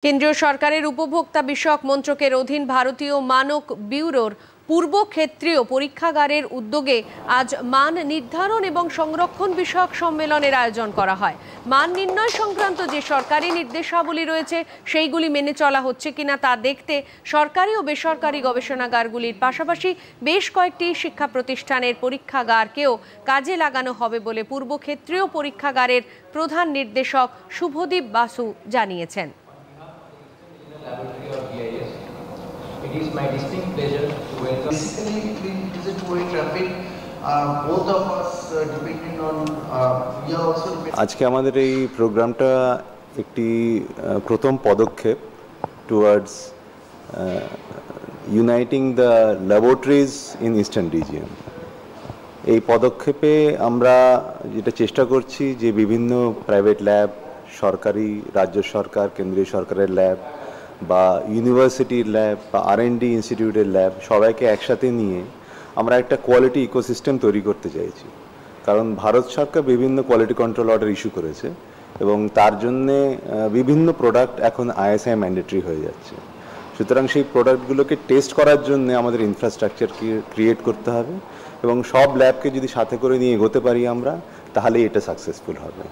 কেন্দ্রীয় সরকারের উপভোক্তা বিষয়ক মন্ত্রকের অধীন ভারতীয় মানক ব্যুরোর পূর্ব ক্ষেত্রীয় পরীক্ষাগারের উদ্যোগে আজ মান নির্ধারণ এবং সংরক্ষণ বিষয়ক সম্মেলনের আয়োজন করা হয়। মান নির্ণয় সংক্রান্ত যে সরকারি নির্দেশাবলী রয়েছে সেইগুলি মেনে চলা হচ্ছে কিনা তা দেখতে সরকারি ও বেসরকারি গবেষণাগারগুলির পাশাপাশি বেশ কয়েকটি শিক্ষা প্রতিষ্ঠানের পরীক্ষাগারকেও কাজে লাগানো হবে বলে পূর্ব ক্ষেত্রীয় পরীক্ষাগারের প্রধান নির্দেশক শুভদীপ বাসু জানিয়েছেন। It is my distinct pleasure to welcome. Basically, we visit Puri traffic. Both of us depending on. We are also. আজকে আমাদের এই প্রোগ্রামটা একটি প্রথম পদক্ষেপ towards uniting the laboratories in eastern region. এই পদক্ষেপে আমরা যেটা চেষ্টা করছি যে বিভিন্ন প্রাইভেট ল্যাব, সরকারি, রাজ্য সরকার, কেন্দ্রীয় সরকারের ল্যাব বা ইউনিভার্সিটির ল্যাব বা R&D ইনস্টিটিউটের ল্যাব সবাইকে একসাথে নিয়ে আমরা একটা কোয়ালিটি ইকোসিস্টেম তৈরি করতে চাইছি। কারণ ভারত সরকার বিভিন্ন কোয়ালিটি কন্ট্রোল অর্ডার ইস্যু করেছে এবং তার জন্যে বিভিন্ন প্রোডাক্ট এখন ISI ম্যান্ডেটরি হয়ে যাচ্ছে। সুতরাং সেই প্রোডাক্টগুলোকে টেস্ট করার জন্য আমাদের ইনফ্রাস্ট্রাকচার ক্রিয়েট করতে হবে এবং সব ল্যাবকে যদি সাথে করে নিয়ে এগোতে পারি আমরা, তাহলেই এটা সাকসেসফুল হবে।